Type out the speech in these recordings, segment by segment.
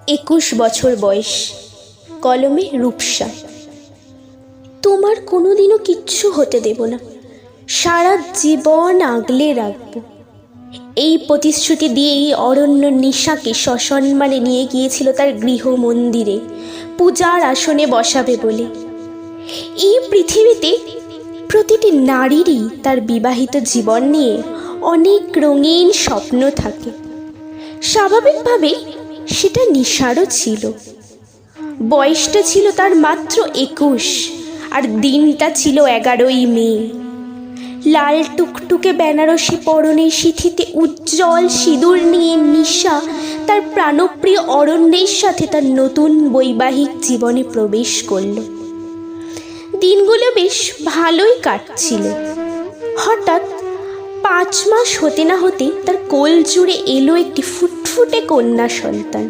21 বছর বয়স, কলমে রূপসা। তোমার কোনোদিনও কিচ্ছু হতে দেব না, সারা জীবন আগলে রাখবো। এই প্রতিশ্রুতি দিয়েই অরণ্য নিশাকে সসম্মানে নিয়ে গিয়েছিল তার গৃহ মন্দিরে পূজার আসনে বসাবে বলে। এই পৃথিবীতে প্রতিটি নারীরই তার বিবাহিত জীবন নিয়ে অনেক রঙিন স্বপ্ন থাকে। স্বাভাবিকভাবেই সেটা নিশারও ছিল। বয়সটা ছিল তার মাত্র 21, আর দিনটা ছিল 11ই মে। লাল টুকটুকে বেনারসি পরনে সিঁথিতে উজ্জ্বল সিঁদুর নিয়ে নিশা তার প্রাণপ্রিয় অরণ্যের সাথে তার নতুন বৈবাহিক জীবনে প্রবেশ করল। দিনগুলো বেশ ভালোই কাটছিল। হঠাৎ 5 মাস হতে না হতে তার কোল জুড়ে এলো একটি ফুটফুটে কন্যা সন্তান,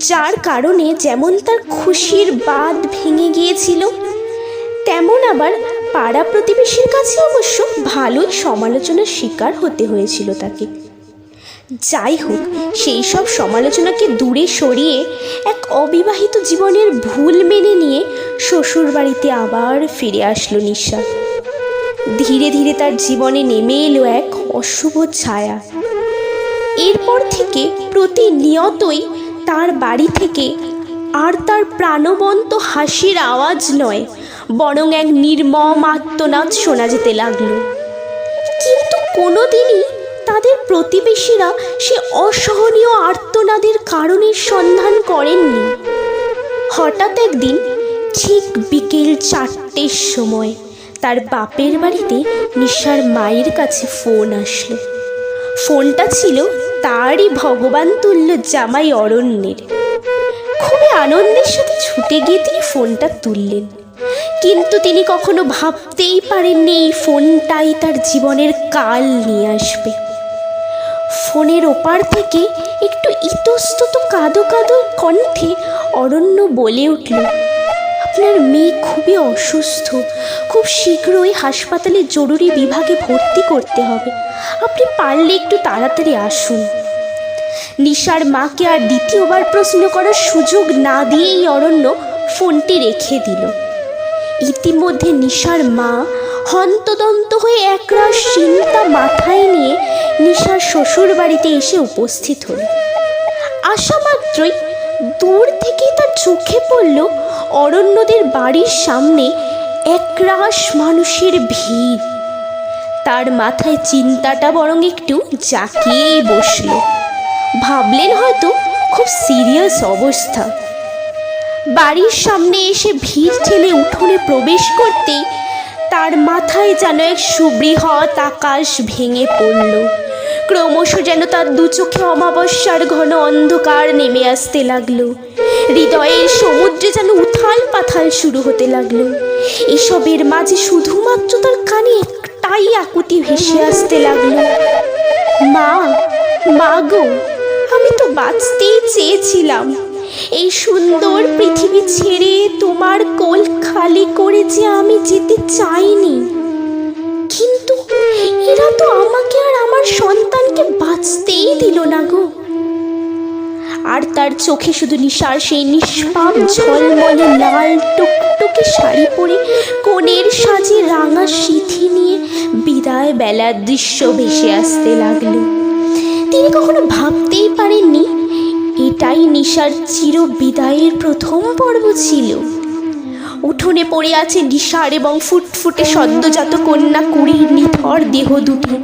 যার কারণে যেমন তার খুশির বাঁধ ভেঙে গিয়েছিল, তেমন আবার পাড়া প্রতিবেশীর কাছে অবশ্য ভালোই সমালোচনার শিকার হতে হয়েছিল তাকে। যাই হোক, সেই সব সমালোচনাকে দূরে সরিয়ে এক অবিবাহিত জীবনের ভুল মেনে নিয়ে শ্বশুর বাড়িতে আবার ফিরে আসলো নিশা। ধীরে ধীরে তার জীবনে নেমে এলো এক অশুভ ছায়া। এরপর থেকে প্রতিনিয়তই তার বাড়ি থেকে আর তার প্রাণবন্ত হাসির আওয়াজ নয়, বরং এক নির্মম আর্তনাদ শোনা যেতে লাগলো। কিন্তু কোনোদিনই তাদের প্রতিবেশীরা সে অসহনীয় আর্তনাদের কারণের সন্ধান করেননি। হঠাৎ একদিন ঠিক বিকেল 4টের সময় তার বাপের বাড়িতে নিশার মায়ের কাছে ফোন আসলো। ফোনটা ছিল তারই ভগবান তুল্য জামাই অরণ্যের। খুবই আনন্দের সাথে ছুটে গিয়ে তিনি ফোনটা তুললেন, কিন্তু তিনি কখনো ভাবতেই পারেননি এই ফোনটাই তার জীবনের কাল নিয়ে আসবে। ফোনের ওপার থেকে একটু ইতস্তত কাঁদো কাঁদো কণ্ঠে অরণ্য বলে উঠল, আপনার মেয়ে খুবই অসুস্থ, খুব শীঘ্রই হাসপাতালে জরুরি বিভাগে ভর্তি করতে হবে, আপনি পারলে একটু তাড়াতাড়ি আসুন। নিশার মাকে আর দ্বিতীয়বার প্রশ্ন করার সুযোগ না দিয়েই অরণ্য ফোনটি রেখে দিল। ইতিমধ্যে নিশার মা হন্তদন্ত হয়ে একরাশ চিন্তা মাথায় নিয়ে নিশার শ্বশুর বাড়িতে এসে উপস্থিত হল। আসা মাত্রই দূর থেকেই তার চোখে পড়ল অরণ্যদের বাড়ির সামনে একরাশ মানুষের ভিড়। তার মাথায় চিন্তাটা বরং একটু জাঁকিয়েই বসল। ভাবলেন হয়তো খুব সিরিয়াস অবস্থা। বাড়ির সামনে এসে ভিড় ঠেলে উঠোনে প্রবেশ করতেই তার মাথায় যেন এক সুবৃহৎ আকাশ ভেঙে পড়ল। ক্রমশ যেন তার দু চোখে অমাবস্যার ঘন অন্ধকার নেমে আসতে লাগলো। হৃদয়ের সমুদ্রে যেন উথাল পাথাল শুরু হতে লাগলো। এসবের মাঝে শুধুমাত্র তার কানে একটাই আকুতি ভেসে আসতে লাগলো, মা, মা গো, আমি তো বাঁচতেই চেয়েছিলাম। এই সুন্দর পৃথিবী ছেড়ে তোমার কোল খালি করে যে আমি যেতে চাইনি, কিন্তু এরা তো আমাকে আর আমার সন্তানকে বাঁচতেই দিল না গো। আর তার চোখে শুধু নিশার সেই নিষ্পাপ ঝলমলে লাল টুকটুকে শাড়ি পরে কোণের সাজে রাঙা সিঁথি নিয়ে বিদায় বেলার দৃশ্য ভেসে আসতে লাগলো। তিনি কখনো ভাবতেই পারেননি এটাই নিশার চির বিদায়ের প্রথম পর্ব ছিল। উঠোনে পড়ে আছে নিশার এবং ফুটফুটে সদ্যজাত কন্যা কুড়ির নিথর দেহ দুটি।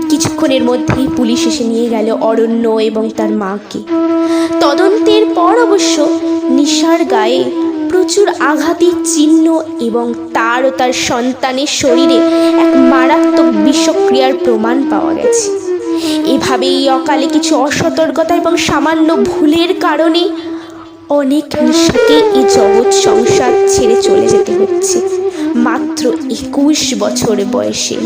কিছুক্ষণের মধ্যেই পুলিশ এসে নিয়ে গেল অরণ্য এবং তার মাকে। তদন্তের পর অবশ্য নিশার গায়ে প্রচুর আঘাতের চিহ্ন এবং তার ও তার সন্তানের শরীরে এক মারাত্মক বিষক্রিয়ার প্রমাণ পাওয়া গেছে। এভাবেই অকালে কিছু অসতর্কতা এবং সামান্য ভুলের কারণে অনেক নিশাকে এই জগৎ সংসার ছেড়ে চলে যেতে হচ্ছে মাত্র 21 বছর বয়সে।